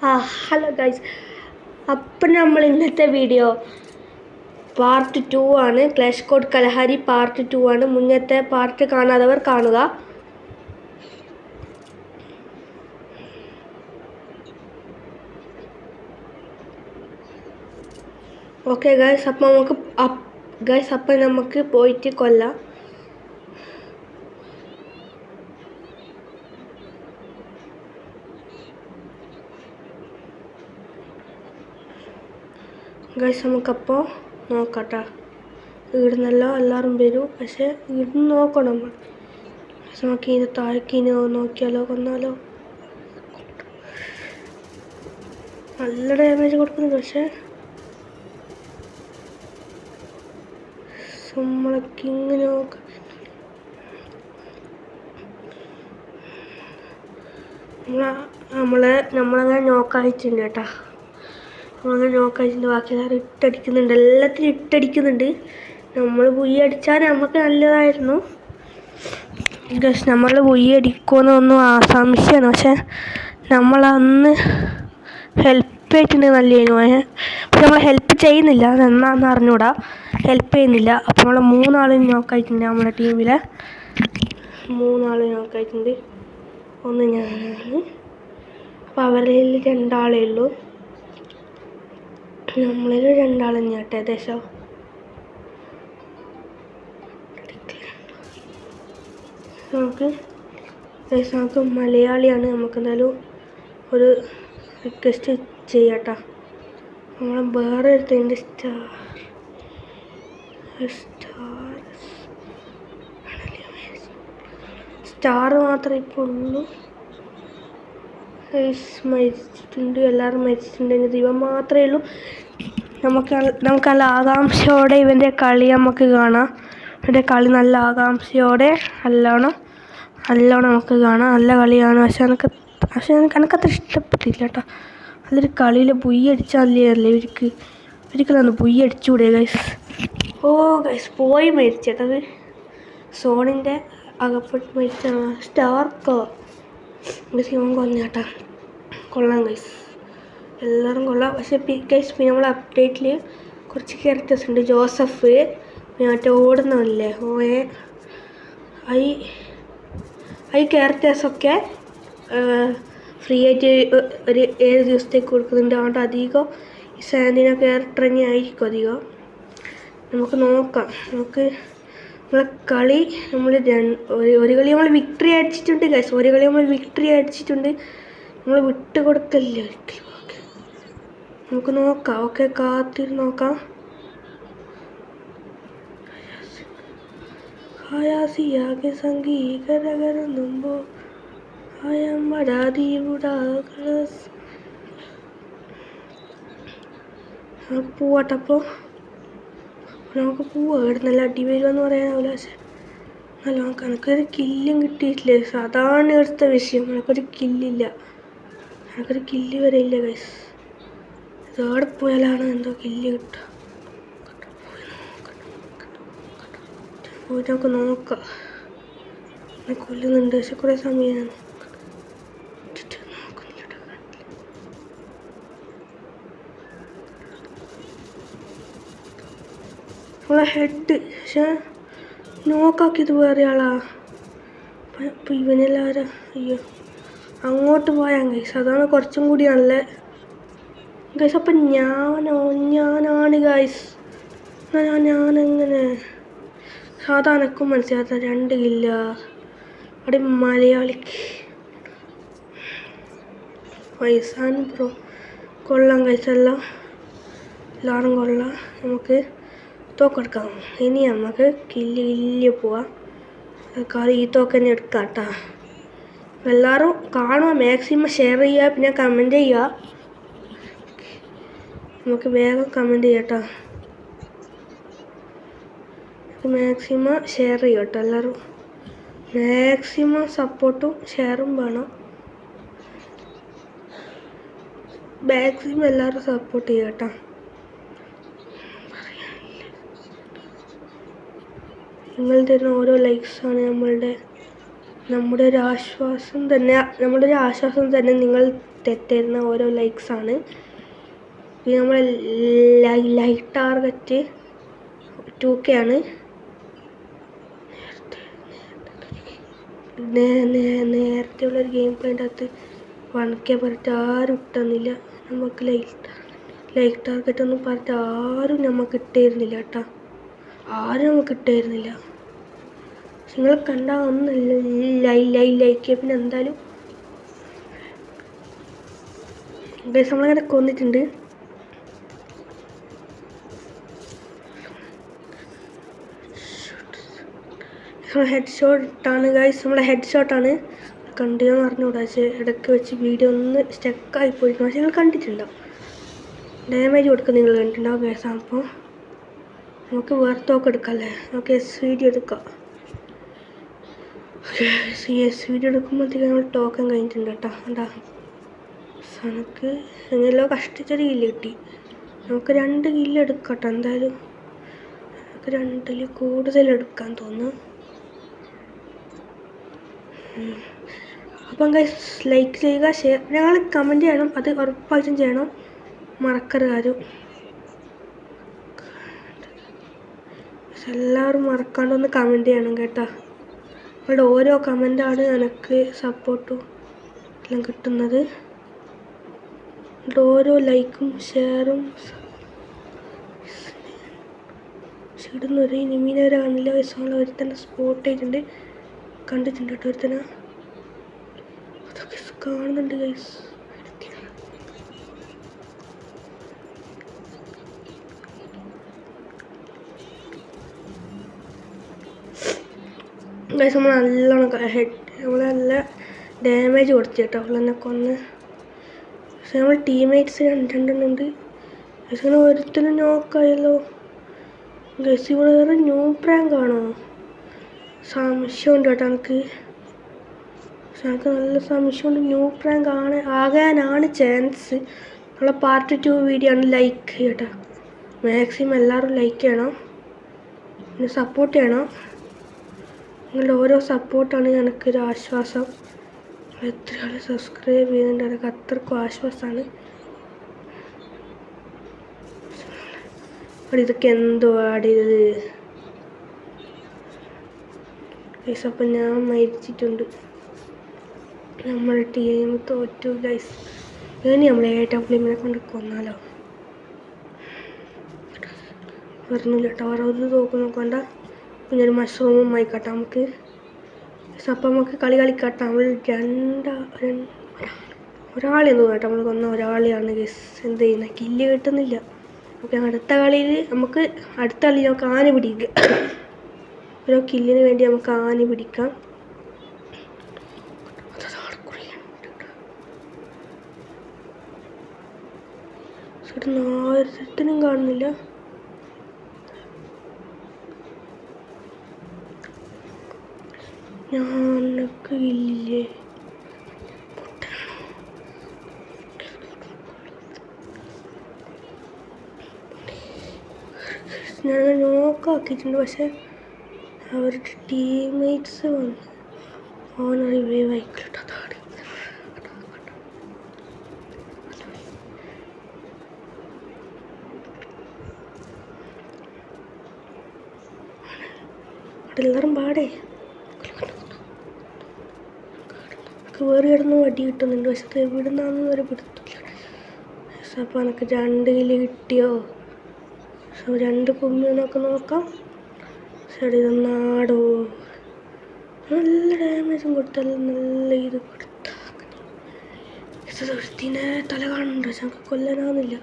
Hello guys, അപ്പം നമ്മൾ ഇന്നത്തെ വീഡിയോ പാർട്ട് 2 ആണ്. ക്ലാഷ് കോഡ് കലഹരി പാർട്ട് 2 ആണ്. മുന്നത്തെ പാർട്ട് കാണാത്തവർ കാണുക. ഓക്കെ ഗൈസ്, അപ്പം നമുക്ക് പോയിട്ട് കൊല്ലാം. ഗൈസ് നമുക്കപ്പോൾ നോക്കട്ടെ. ഇവിടുന്നെല്ലാം എല്ലാവരും വരും, പക്ഷെ ഇവിടുന്ന് നോക്കണം നമ്മൾ. പക്ഷെ നമുക്ക് ഇതിന് താഴേക്കിന് നോക്കിയാലോ, കൊന്നാലോ. നല്ല ഡാമേജ് കൊടുക്കുന്നുണ്ട്, പക്ഷെ നമ്മളൊക്കെ ഇങ്ങനെ നോക്കാം. നമ്മളങ്ങനെ നോക്കായിട്ടുണ്ട് കേട്ടോ. നമ്മളങ്ങനെ നോക്കായിട്ടുണ്ട്. ബാക്കി എല്ലാവരും ഇട്ടടിക്കുന്നുണ്ട്, എല്ലാത്തിനും ഇട്ടടിക്കുന്നുണ്ട്. നമ്മൾ പുയ്യ അടിച്ചാൽ നമുക്ക് നല്ലതായിരുന്നു. നമ്മൾ പുയ്യ അടിക്കുമെന്നൊന്നും സംശയമാണ്. പക്ഷെ നമ്മളന്ന് ഹെൽപ്പ് ആയിട്ടുണ്ട് നല്ലതിനു. പക്ഷെ നമ്മൾ ഹെൽപ്പ് ചെയ്യുന്നില്ല, എന്നാന്ന് അറിഞ്ഞൂടാ. ഹെൽപ്പ് ചെയ്യുന്നില്ല. അപ്പോൾ നമ്മൾ 3 ആളും നോക്കായിട്ടുണ്ട്. നമ്മുടെ ടീമിലെ 3 ആളും നോക്കായിട്ടുണ്ട്. ഒന്ന് ഞാനാണ്. അപ്പോൾ അവരിൽ 2 ആളേ ഉള്ളൂ. നമ്മളിൽ 2 ആൾ തന്നെയാട്ടെ ഏകദേശം. നമുക്ക് മലയാളിയാണ്. നമുക്ക് എന്തായാലും ഒരു റിക്വസ്റ്റ് ചെയ്യാട്ടോ. നമ്മളെ വേറെ എടുത്തതിൻ്റെ സ്റ്റാർ മാത്രമേ ഇപ്പോൾ ഉള്ളൂ. മരിച്ചിട്ടുണ്ട്, എല്ലാവരും മരിച്ചിട്ടുണ്ട്. ഇവൻ മാത്രമേ ഉള്ളൂ. നമുക്ക് നല്ല ആകാംക്ഷയോടെ ഇവൻ്റെ കളി നമുക്ക് കാണാം. ഇവൻ്റെ കളി നല്ല ആകാംക്ഷയോടെ നല്ലോണം നമുക്ക് കാണാം. നല്ല കളിയാണ്. പക്ഷെ എനിക്കത്ര ഇഷ്ടപ്പെട്ടില്ല കേട്ടോ. നല്ലൊരു കളിയിൽ പുയ്യ അടിച്ചാൽ നല്ലതല്ലേ ഒരിക്കലും പുയ്യ അടിച്ചുകൂടെ ഗൈസ്. ഗൈസ് പോയി മരിച്ചേട്ടത്. സോണിൻ്റെ അകപ്പെട്ട് മരിച്ച സ്റ്റാർക്കോ ഗൈസ് കൊന്നേട്ടാ. കൊള്ളാം ഗൈസ്, എല്ലാവരും കൊള്ളാം. പക്ഷെ ഗൈസ് പിന്നെ നമ്മളെ അപ്ഡേറ്റിൽ കുറച്ച് ക്യാരക്ടേഴ്സ് ഉണ്ട്. ജോസഫ്, മറ്റേ ഓടുന്നില്ലേ ഈ ക്യാരക്ടേഴ്സൊക്കെ ഫ്രീ ആയിട്ട് ഒരു 7 ദിവസത്തേക്ക് കൊടുക്കുന്നുണ്ട്. അതുകൊണ്ട് അധികം ഈ സാൻഡിന ക്യാരക്ടർ തന്നെ ആയിരിക്കും അധികം. നമുക്ക് നോക്കാം. നമ്മളെ കളി ഒരു കളി നമ്മൾ വിക്ടറി അടിച്ചിട്ടുണ്ട് ഗൈസ്. ഒരു കളി നമ്മൾ വിക്ടറി അടിച്ചിട്ടുണ്ട്. നമ്മൾ വിട്ട് കൊടുക്കല്ലേ ഒരിക്കലും. നമുക്ക് നോക്കാം. ഓക്കെ, കാത്തിരുന്ന് നോക്കാം. ആയാസിയാകെ സംഗീകരകരുന്നുമ്പോ പോവാട്ടപ്പോൾ നമുക്ക് പോവാ. ഇവിടെ നല്ല അടി വരുമെന്ന് പറയാനാവില്ല. പക്ഷെ നല്ല എനിക്കൊരു കില്ലും കിട്ടിയിട്ടില്ലേ. സാധാരണ എടുത്ത വിഷയം എനിക്കൊരു കില്ലില്ല. എനിക്കൊരു കില്ല് വരെ ഇല്ല ഗൈസ്. ഇതോടെ പോയാലാണ് എന്തോ കില്ല് കിട്ടുക. പോയിട്ട് നമുക്ക് നോക്കാം. കൊല്ലുന്നുണ്ട്, പക്ഷെ കുറേ സമയമാണ്. നമ്മളെ ഹെഡ് പക്ഷെ നോക്കാക്കിയത് വേറെ ആളാ. അപ്പം ഇവനെല്ലാവരും അയ്യോ അങ്ങോട്ട് പോയാൽ ഗൈസ്. അതാണ് കുറച്ചും കൂടി നല്ല ഗൈസ്. അപ്പം ഞാനാണ് ഗൈസ്. ഞാനെങ്ങനെ സാധാരണക്കും മനസ്സിലാത്ത 2 കില്ല അവിടെ മലയാളിക്ക് വയസ്സാൻ ബ്രോ. കൊള്ളാം ഗൈസ്, എല്ലാവരും കൊള്ളാം. നമുക്ക് തോക്കെടുക്കാം. ഇനി നമുക്ക് കില്ല് പോവാം. ഈ തോക്ക് തന്നെ എടുക്കാം കേട്ടോ. എല്ലാവരും കാണുക, മാക്സിമം ഷെയർ ചെയ്യുക, പിന്നെ കമൻറ്റ് ചെയ്യുക. നമുക്ക് വേഗം കമൻറ്റ് ചെയ്യാം കേട്ടോ. മാക്സിമം ഷെയർ ചെയ്യുക കേട്ടോ. എല്ലാവരും മാക്സിമം സപ്പോർട്ടും ഷെയറും വേണം. മാക്സിമം എല്ലാവരും സപ്പോർട്ട് ചെയ്യുക കേട്ടോ. നിങ്ങൾ തരുന്ന ഓരോ ലൈക്സാണ് നമ്മുടെ ഒരു ആശ്വാസം തന്നെ. നിങ്ങൾ തരുന്ന ഓരോ ലൈക്സാണ്. പിന്നെ നമ്മളെ ലൈക്ക് ടാർഗറ്റ് 2K ആണ്. നേരത്തെയുള്ളൊരു ഗെയിം പ്ലേൻ്റെ അകത്ത് 1K പറഞ്ഞിട്ട് ആരും ഇട്ടുന്നില്ല. നമുക്ക് ലൈക്ക് ടാർഗറ്റ് ഒന്നും പറഞ്ഞിട്ട് ആരും നമുക്ക് ഇട്ടുതരുന്നില്ല കേട്ടോ. ആരും നമുക്ക് ഇട്ടുതരുന്നില്ല. നിങ്ങൾ കണ്ടാൽ ഒന്ന് ലൈക്ക് പിന്നെ എന്തായാലും നമ്മളങ്ങനെ കൊന്നിട്ടുണ്ട്. ഹെഡ് ഷോട്ടാണ് ഗൈസ്, നമ്മളെ ഹെഡ് ഷോട്ടാണ്. കണ്ടിയോ എന്ന് അറിഞ്ഞുകൂടാ, പക്ഷേ ഇടയ്ക്ക് വെച്ച് വീഡിയോ ഒന്ന് സ്റ്റക്കായി പോയിരിക്കും. പക്ഷേ നിങ്ങൾ കണ്ടിട്ടുണ്ടാവും, ഡാമേജ് കൊടുക്കുക നിങ്ങൾ കണ്ടിട്ടുണ്ടാവും ഗൈസ്. അപ്പോൾ നമുക്ക് വേറെ തോക്ക് എടുക്കാമല്ലേ, നമുക്ക് വീഡിയോ എടുക്കാം. വീഡിയോ എടുക്കുമ്പോഴത്തേക്ക് നമ്മൾ ടോക്കൺ കഴിഞ്ഞിട്ടുണ്ട് കേട്ടോ. എന്താ നമുക്ക് എങ്ങനെയല്ലോ കഷ്ടിച്ചൊരു കില്ല് കിട്ടി. നമുക്ക് 2 കില്ല് എടുക്കാം കേട്ടോ. എന്തായാലും നമുക്ക് 2ൽ കൂടുതൽ എടുക്കാൻ തോന്നുന്നു. അപ്പം ഗൈസ് ലൈക്ക് ചെയ്യുക, ഷെയർ, ഞങ്ങൾ കമൻറ്റ് ചെയ്യണം, അത് ഉറപ്പായിട്ടും ചെയ്യണം, മറക്കരുത് ആരും. എല്ലാവരും മറക്കാണ്ടൊന്ന് കമൻറ്റ് ചെയ്യണം കേട്ടോ. നിങ്ങളുടെ ഓരോ കമൻറ്റാണ് എനിക്ക് സപ്പോർട്ടും എല്ലാം കിട്ടുന്നത്. ഓരോ ലൈക്കും ഷെയറും ഇടുന്നൊരു നിമീനവരെ കാണില്ല. വയസ്സുള്ള ഒരുത്തന്നെ സ്പോട്ട് ചെയ്തിട്ടുണ്ട്, കണ്ടിട്ടുണ്ട് കേട്ടോ ഒരുത്തന. അതൊക്കെ കാണുന്നുണ്ട് ഗൈസ്. ഗൈസ് നമ്മൾ നല്ലോണം നമ്മൾ നല്ല ഡാമേജ് കൊടുത്തു കേട്ടോ. അവളെന്നെ കൊന്ന്. പക്ഷെ നമ്മൾ ടീംമേറ്റ്സ് രണ്ടെണ്ണം ഉണ്ട്. പക്ഷെ അങ്ങനെ ഒരുത്തനും നോക്കായല്ലോ ഗൈസ്. ഇവിടെ വേറെ ന്യൂ പ്രാങ്ക് ആണോ സംശയമുണ്ട് കേട്ടോ എനിക്ക്. പക്ഷെ എനിക്ക് നല്ല സംശയമുണ്ട്, ന്യൂ പ്രാങ്ക് ആകാനാണ് ചാൻസ്. നമ്മളെ പാർട്ട് 2 വീഡിയോ ആണ്. ലൈക്ക് കേട്ടോ, മാക്സിമം എല്ലാവരും ലൈക്ക് ചെയ്യണം, പിന്നെ സപ്പോർട്ട് ചെയ്യണം. നിങ്ങളുടെ ഓരോ സപ്പോർട്ടാണ് എനിക്കൊരു ആശ്വാസം. എത്ര ആൾ സബ്സ്ക്രൈബ് ചെയ്യുന്നുണ്ട്, എനിക്ക് അത്രക്കും ആശ്വാസമാണ്. ഇതൊക്കെ എന്തോ ആടിയത് ഗൈസ്. അപ്പം ഞാൻ മരിച്ചിട്ടുണ്ട്, നമ്മുടെ ടീം തോറ്റു ഗൈസ്. ഇനി നമ്മൾ ടപ്ലിമിനെ കൊണ്ട് കൊന്നാലോ? വരുന്നില്ല കേട്ടോ, വേറെ ഒരു തോക്ക് നോക്കണ്ട. പിന്നെ ഒരു മഷ്റൂമും ആയിക്കോട്ടെ നമുക്ക്. അപ്പം നമുക്ക് കളിക്കാട്ടെ. നമ്മൾ ഒരാളെന്ന് കേട്ടോ നമ്മൾ കൊന്ന ഒരാളെയാണ് ഗൈസ്. എന്ത് ചെയ്യുന്ന കില്ല് കിട്ടുന്നില്ല. ഓക്കെ, അടുത്ത കളിയിൽ നമുക്ക് ആന പിടിക്കുക. ഓരോ കില്ലിന് വേണ്ടി നമുക്ക് ആന പിടിക്കാം. നാരത്തിനും കാണുന്നില്ല. ഞാനൊക്കെ ഇല്ലേ ഞാൻ നോക്കാക്കിയിട്ടുണ്ട്. പക്ഷെ അവരുടെ ടീംമേറ്റ്സ് വന്ന് റിവൈവ് ആയിക്കിട്ടോ. എല്ലാവരും പാടേ വേറെ കിടന്ന് വടി കിട്ടുന്നുണ്ട്. പക്ഷെ എവിടുന്നാന്ന് വരെ പിടുത്തില്ല. അപ്പോൾ എനിക്ക് 2 കിലോ കിട്ടിയോ? 2 കുമ്മിന്നൊക്കെ നോക്കാം. ശരി, ഇതൊന്നാടോ നല്ല ഡാമേജും കൊടുത്തല്ല, നല്ല ഇത് കൊടുത്തിനെ തല കാണുന്നുണ്ട്. പക്ഷെ നമുക്ക് കൊല്ലാനാവുന്നില്ല.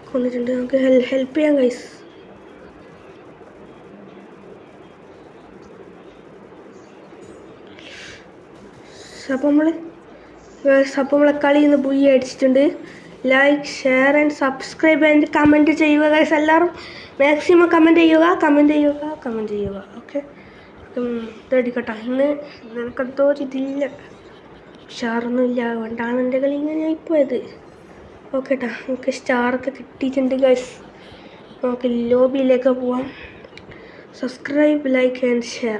കൊന്നിട്ടുണ്ട്. നമുക്ക് ഹെൽപ്പ് ചെയ്യാം ഗൈസ്. അപ്പോൾ നമ്മളെ കളിയിൽ നിന്ന് ബുയി അടിച്ചിട്ടുണ്ട്. Like, share and subscribe and comment ചെയ്യുക ഗൈസ്. എല്ലാവരും മാക്സിമം കമൻറ്റ് ചെയ്യുക. ഓക്കെ, ഇതടിക്കട്ടെ. ഇന്ന് നിനക്കെന്തോ ഇതില്ല, ഉഷാറൊന്നുമില്ല, അതുകൊണ്ടാണ് എൻ്റെ കളി ഇങ്ങനെ ആയിപ്പോയത്. ഓക്കെ കേട്ടോ, നമുക്ക് സ്റ്റാറൊക്കെ കിട്ടിയിട്ടുണ്ട് ഗൈസ്. നമുക്ക് ലോബിയിലേക്ക് പോവാം. Subscribe, like and share.